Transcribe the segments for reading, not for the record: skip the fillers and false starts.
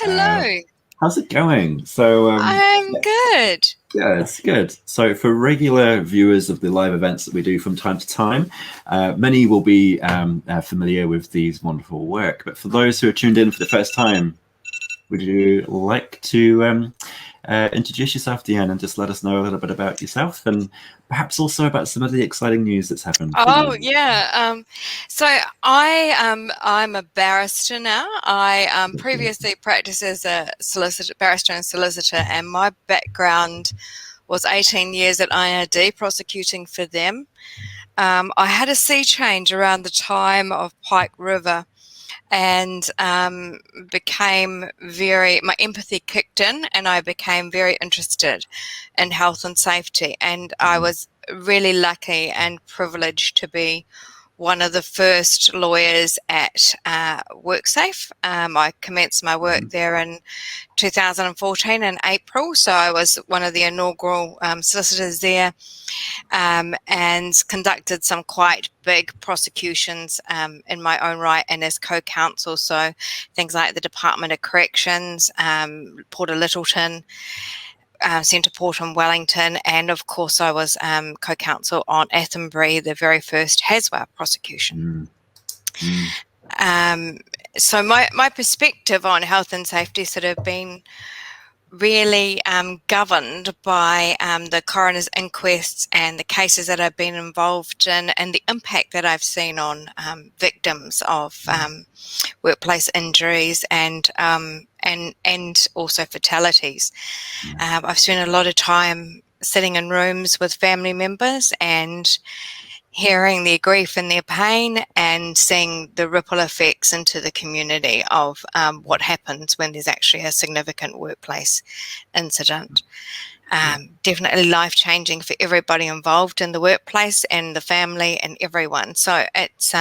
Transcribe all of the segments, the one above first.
Uh, Hello. how's it going? So, I'm yeah, good. yeah, it's good. So, for regular viewers of the live events that we do from time to time, many will be familiar with these wonderful work. But for those who are tuned in for the first time, would you like to introduce yourself, DeAnne, and just let us know a little bit about yourself and perhaps also about some of the exciting news that's happened for Oh you? yeah. So I'm a barrister now. I previously practiced as a solicitor, barrister and solicitor, and my background was 18 years at IRD prosecuting for them. I had a sea change around the time of Pike River, and my empathy kicked in, and I became very interested in health and safety. And I was really lucky and privileged to be one of the first lawyers at WorkSafe. I commenced my work there in 2014 in April, so I was one of the inaugural solicitors there, and conducted some quite big prosecutions in my own right and as co-counsel. So things like the Department of Corrections, Port of Littleton, Centre Port in Wellington, and of course I was co-counsel on Athenbury, the very first Haswa prosecution. Mm, mm, So my perspective on health and safety sort of been really governed by the coroner's inquests and the cases that I've been involved in, and the impact that I've seen on victims of workplace injuries and also fatalities. I've spent a lot of time sitting in rooms with family members and hearing their grief and their pain, and seeing the ripple effects into the community of what happens when there's actually a significant workplace incident. Definitely life-changing for everybody involved in the workplace and the family and everyone. So it's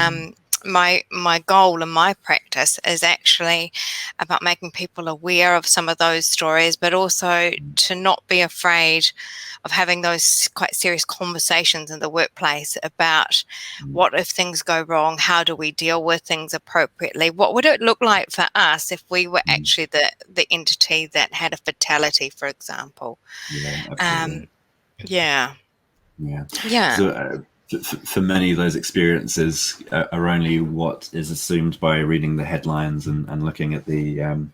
my goal in my practice is actually about making people aware of some of those stories, but also to not be afraid of having those quite serious conversations in the workplace about what if things go wrong, how do we deal with things appropriately, what would it look like for us if we were actually the entity that had a fatality, for example. yeah, absolutely. Yeah. Yeah. Yeah. So for many of those experiences are only what is assumed by reading the headlines and looking at the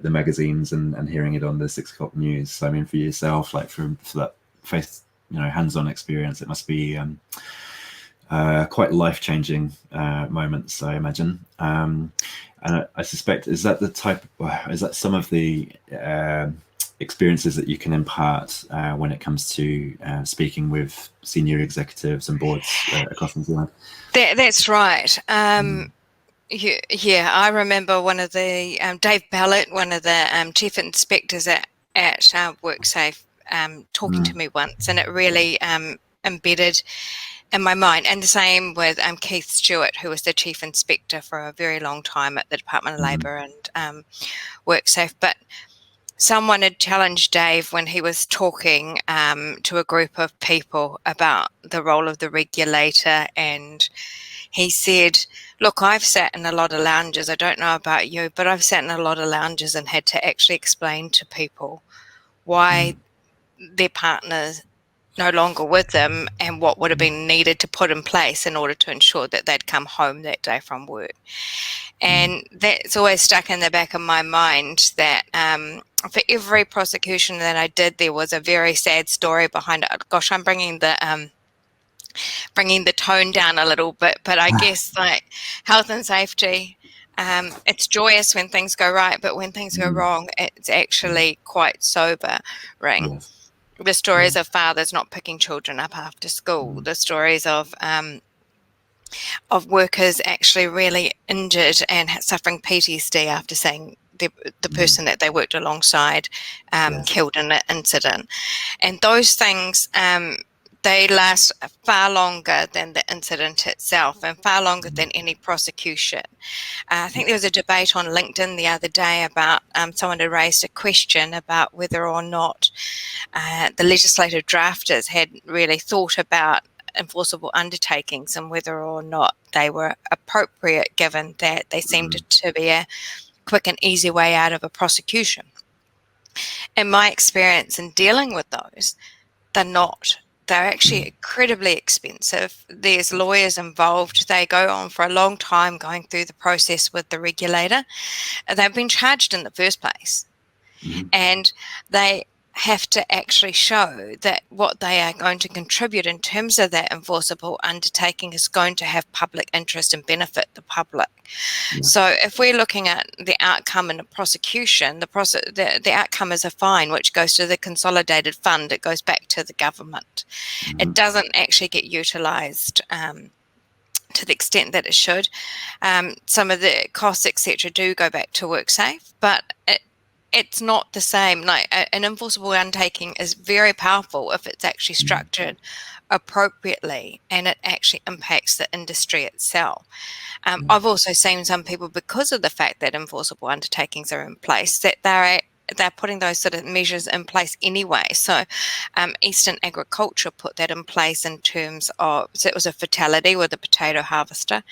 magazines and hearing it on the 6 o'clock news. So I mean, for yourself, like for that face, hands-on experience, it must be quite life-changing moments, I imagine. And I suspect, is that some of the experiences that you can impart when it comes to speaking with senior executives and boards across New Zealand? That's right. Yeah, I remember one of the Dave Ballett, one of the chief inspectors at WorkSafe, talking to me once, and it really embedded in my mind. And the same with Keith Stewart, who was the chief inspector for a very long time at the Department of Labour and WorkSafe. But someone had challenged Dave when he was talking to a group of people about the role of the regulator, and he said, look, I've sat in a lot of lounges, I don't know about you, but I've sat in a lot of lounges and had to actually explain to people why their partner's no longer with them and what would have been needed to put in place in order to ensure that they'd come home that day from work. And that's always stuck in the back of my mind, that for every prosecution that I did, there was a very sad story behind it. Gosh, I'm bringing the tone down a little bit, but I guess like health and safety, it's joyous when things go right, but when things go wrong, it's actually quite sobering. Yes. The stories of fathers not picking children up after school, the stories of workers actually really injured and suffering PTSD after seeing the person that they worked alongside killed in an incident. And those things, they last far longer than the incident itself, and far longer than any prosecution. I think there was a debate on LinkedIn the other day about someone had raised a question about whether or not the legislative drafters had really thought about enforceable undertakings and whether or not they were appropriate, given that they seemed to be a quick and easy way out of a prosecution. In my experience in dealing with those, they're not. They're actually incredibly expensive. There's lawyers involved. They go on for a long time going through the process with the regulator. They've been charged in the first place. And they have to actually show that what they are going to contribute in terms of that enforceable undertaking is going to have public interest and benefit the public. So if we're looking at the outcome in a prosecution, the outcome is a fine which goes to the consolidated fund. It goes back to the government. It doesn't actually get utilised to the extent that it should. Some of the costs, etc., do go back to WorkSafe, but it's not the same. Like an enforceable undertaking is very powerful if it's actually structured appropriately and it actually impacts the industry itself. I've also seen some people, because of the fact that enforceable undertakings are in place, that they're putting those sort of measures in place anyway. So Eastern Agriculture put that in place in terms of, so it was a fatality with a potato harvester.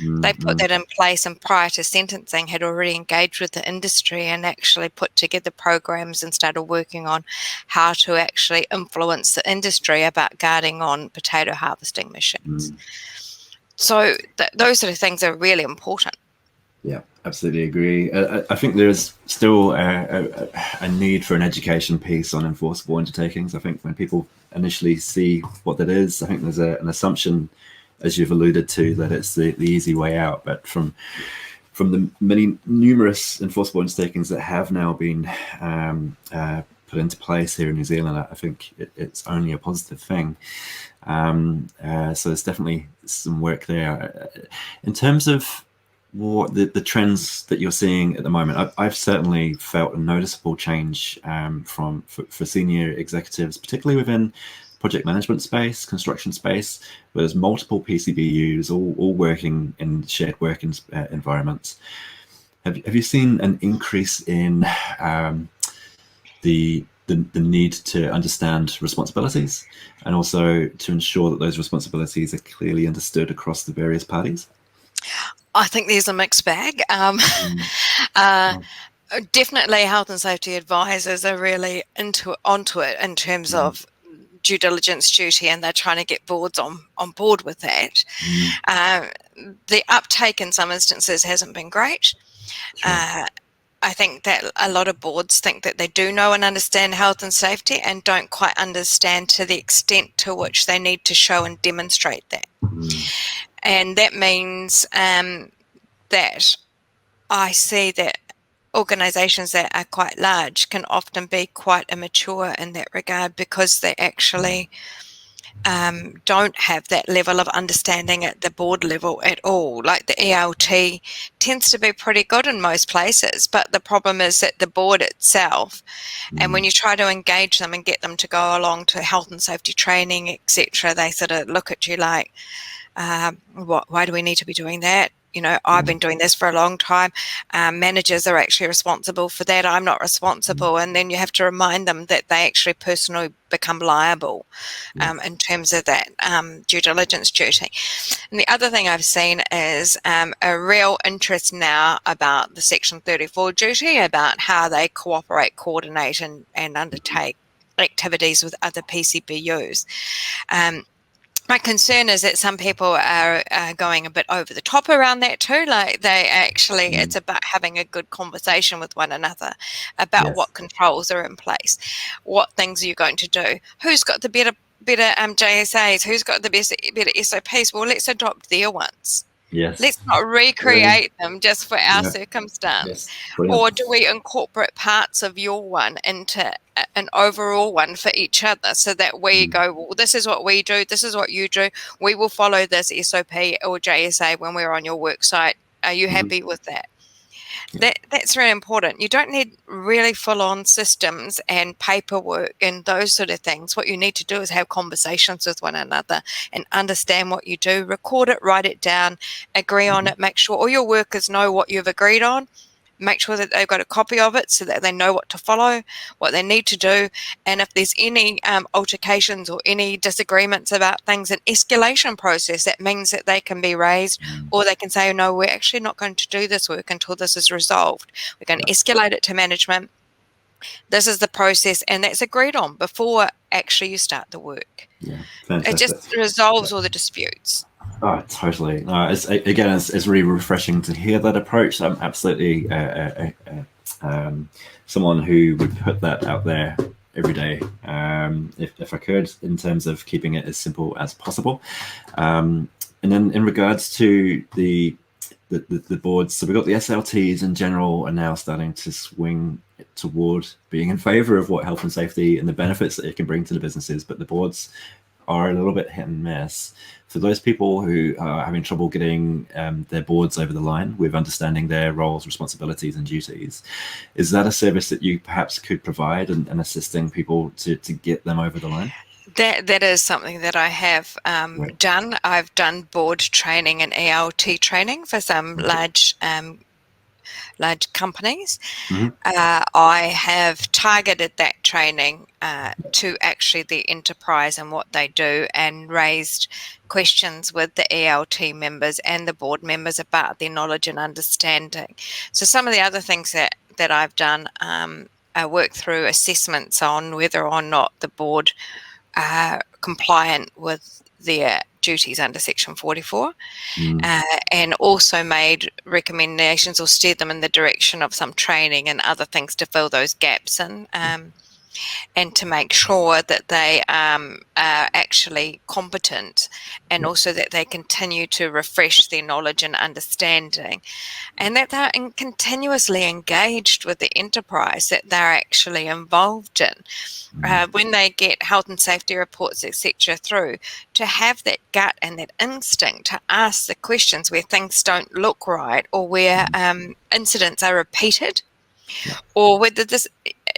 They put that in place, and prior to sentencing had already engaged with the industry and actually put together programs and started working on how to actually influence the industry about guarding on potato harvesting machines. So those sort of things are really important. Yeah, absolutely agree. I think there's still a need for an education piece on enforceable undertakings. I think when people initially see what that is, I think there's an assumption, as you've alluded to, that it's the easy way out. But from the numerous enforceable undertakings that have now been put into place here in New Zealand, I think it's only a positive thing. So there's definitely some work there. In terms of what the trends that you're seeing at the moment, I've certainly felt a noticeable change for senior executives, particularly within project management space, construction space, where there's multiple PCBUs all working in shared work environments. Have you seen an increase in the need to understand responsibilities, and also to ensure that those responsibilities are clearly understood across the various parties? I think there's a mixed bag. Definitely health and safety advisors are really onto it in terms of due diligence duty, and they're trying to get boards on board with that. The uptake in some instances hasn't been great. I think that a lot of boards think that they do know and understand health and safety and don't quite understand to the extent to which they need to show and demonstrate that. And that means that I see that organisations that are quite large can often be quite immature in that regard, because they actually don't have that level of understanding at the board level at all. Like the ELT tends to be pretty good in most places, but the problem is that the board itself, and when you try to engage them and get them to go along to health and safety training, etc., they sort of look at you like, why do we need to be doing that? You know, I've been doing this for a long time. Managers are actually responsible for that. I'm not responsible. And then you have to remind them that they actually personally become liable in terms of that due diligence duty. And the other thing I've seen is a real interest now about the Section 34 duty, about how they cooperate, coordinate and undertake activities with other PCBUs. My concern is that some people are going a bit over the top around that too. Like they actually, it's about having a good conversation with one another about what controls are in place, what things are you going to do, who's got the better JSAs, who's got the better SOPs. Well, let's adopt their ones. Let's not recreate them just for our circumstance. Or do we incorporate parts of your one into an overall one for each other, so that we go, well, this is what we do, this is what you do. We will follow this SOP or JSA when we're on your work site. Are you happy with that? That's really important. You don't need really full-on systems and paperwork and those sort of things. What you need to do is have conversations with one another and understand what you do, record it, write it down, agree on it, make sure all your workers know what you've agreed on, make sure that they've got a copy of it so that they know what to follow, what they need to do. And if there's any altercations or any disagreements about things, an escalation process, that means that they can be raised, or they can say, no, we're actually not going to do this work until this is resolved. We're going to escalate it to management. This is the process, and that's agreed on before actually you start the work. Yeah, fantastic. It just resolves all the disputes. Oh, totally. It's really refreshing to hear that approach. I'm absolutely someone who would put that out there every day, if I could, in terms of keeping it as simple as possible. And then in regards to the boards, so we've got the SLTs in general are now starting to swing toward being in favor of what health and safety and the benefits that it can bring to the businesses, but the boards are a little bit hit and miss. For those people who are having trouble getting their boards over the line with understanding their roles, responsibilities and duties, is that a service that you perhaps could provide and assisting people to get them over the line? That is something that I have done. I've done board training and ELT training for some large companies. I have targeted that training to actually the enterprise and what they do, and raised questions with the ELT members and the board members about their knowledge and understanding. So some of the other things that I've done, I work through assessments on whether or not the board are compliant with their duties under Section 44, and also made recommendations or steered them in the direction of some training and other things to fill those gaps in, and to make sure that they are actually competent, and also that they continue to refresh their knowledge and understanding, and that they're continuously engaged with the enterprise that they're actually involved in. When they get health and safety reports, etc., through, to have that gut and that instinct to ask the questions where things don't look right, or where incidents are repeated, or whether this,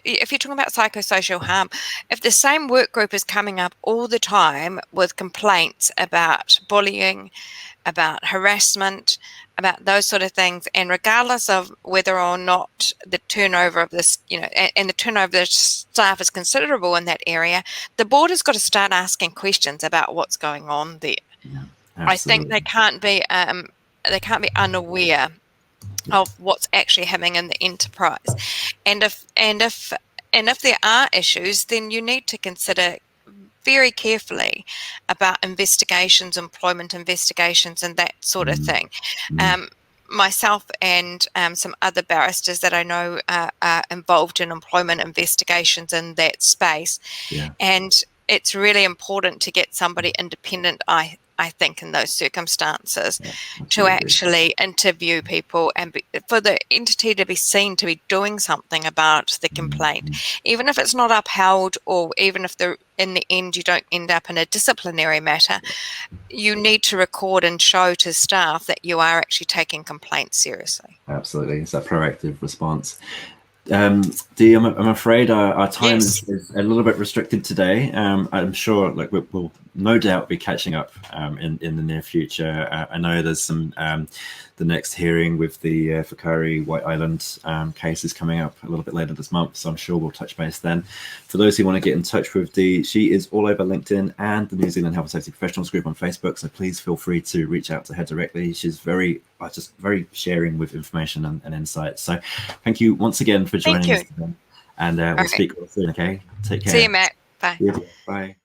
if you're talking about psychosocial harm, if the same work group is coming up all the time with complaints about bullying, about harassment, about those sort of things, and regardless of whether or not the turnover of this, and the turnover of the staff is considerable in that area, the board has got to start asking questions about what's going on there. Yeah, I think they can't be unaware of what's actually happening in the enterprise, and if there are issues, then you need to consider very carefully about investigations, employment investigations, and that sort of thing. Myself and some other barristers that I know are involved in employment investigations in that space, and it's really important to get somebody independent, I think, in those circumstances, to actually interview people and for the entity to be seen to be doing something about the complaint, even if it's not upheld, or even if in the end you don't end up in a disciplinary matter. You need to record and show to staff that you are actually taking complaints seriously. Absolutely, it's that proactive response. Dee, I'm afraid our time is a little bit restricted today. I'm sure we'll no doubt be catching up in the near future. I know there's some the next hearing with the Whakaari White Island case is coming up a little bit later this month, so I'm sure we'll touch base then. For those who want to get in touch with Dee, she is all over LinkedIn and the New Zealand Health and Safety Professionals group on Facebook, so please feel free to reach out to her directly. She's very sharing with information and insights. So thank you once again for joining us today, and we'll speak soon. Okay, take care. See you, Matt. Bye. Bye.